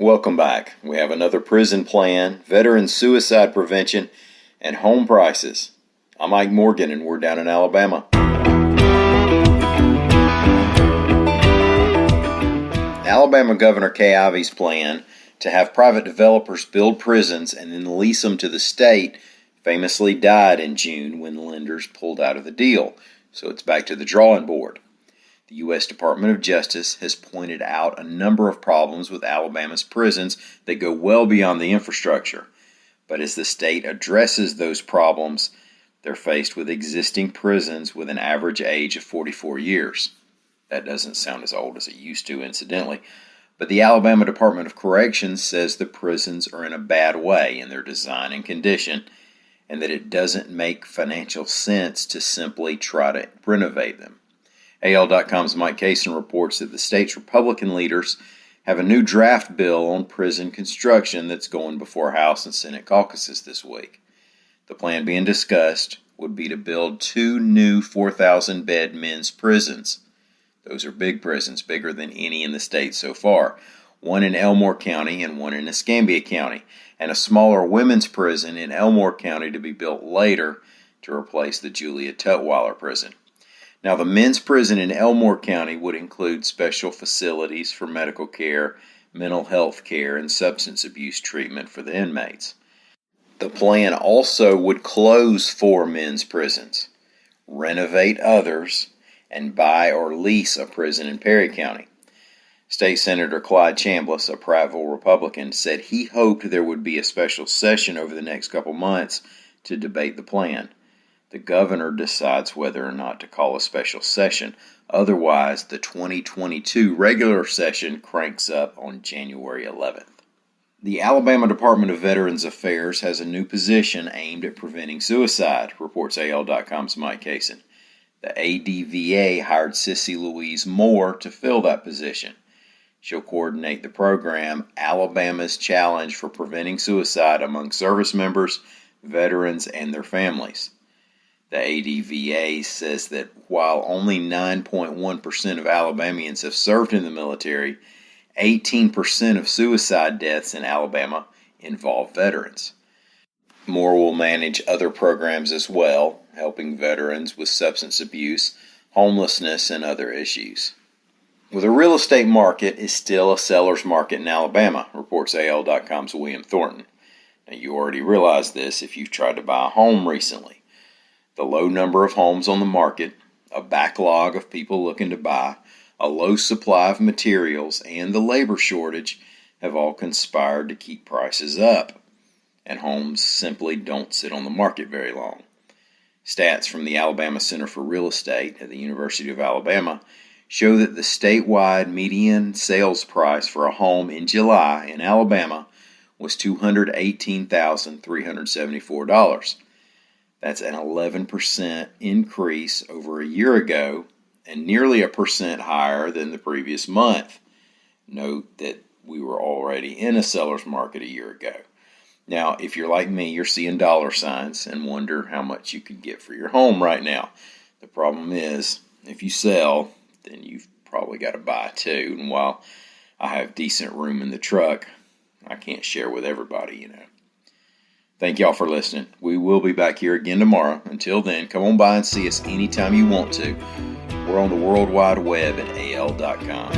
Welcome back. We have another prison plan, veteran suicide prevention, and home prices. I'm Mike Morgan, and we're down in Alabama. Alabama Governor Kay Ivey's plan to have private developers build prisons and then lease them to the state famously died in June when lenders pulled out of the deal, so it's back to the drawing board. The U.S. Department of Justice has pointed out a number of problems with Alabama's prisons that go well beyond the infrastructure. But as the state addresses those problems, they're faced with existing prisons with an average age of 44 years. That doesn't sound as old as it used to, incidentally. But the Alabama Department of Corrections says the prisons are in a bad way in their design and condition, and that it doesn't make financial sense to simply try to renovate them. AL.com's Mike Cason reports that the state's Republican leaders have a new draft bill on prison construction that's going before House and Senate caucuses this week. The plan being discussed would be to build 2 new 4,000-bed men's prisons. Those are big prisons, bigger than any in the state so far. One in Elmore County and one in Escambia County, and a smaller women's prison in Elmore County to be built later to replace the Julia Tutwiler prison. Now, the men's prison in Elmore County would include special facilities for medical care, mental health care, and substance abuse treatment for the inmates. The plan also would close 4 men's prisons, renovate others, and buy or lease a prison in Perry County. State Senator Clyde Chambliss, a Prattville Republican, said he hoped there would be a special session over the next couple months to debate the plan. The governor decides whether or not to call a special session. Otherwise, the 2022 regular session cranks up on January 11th. The Alabama Department of Veterans Affairs has a new position aimed at preventing suicide, reports AL.com's Mike Cason. The ADVA hired Sissy Louise Moore to fill that position. She'll coordinate the program Alabama's Challenge for Preventing Suicide Among Service Members, Veterans, and Their Families. The ADVA says that while only 9.1% of Alabamians have served in the military, 18% of suicide deaths in Alabama involve veterans. Moore will manage other programs as well, helping veterans with substance abuse, homelessness, and other issues. Well, the real estate market is still a seller's market in Alabama, reports AL.com's William Thornton. Now, you already realize this if you've tried to buy a home recently. The low number of homes on the market, a backlog of people looking to buy, a low supply of materials, and the labor shortage have all conspired to keep prices up, and homes simply don't sit on the market very long. Stats from the Alabama Center for Real Estate at the University of Alabama show that the statewide median sales price for a home in July in Alabama was $218,374. That's an 11% increase over a year ago and nearly 1% higher than the previous month. Note that we were already in a seller's market a year ago. Now, if you're like me, you're seeing dollar signs and wonder how much you could get for your home right now. The problem is, if you sell, then you've probably got to buy too. And while I have decent room in the truck, I can't share with everybody, Thank y'all for listening. We will be back here again tomorrow. Until then, come on by and see us anytime you want to. We're on the World Wide Web at AL.com.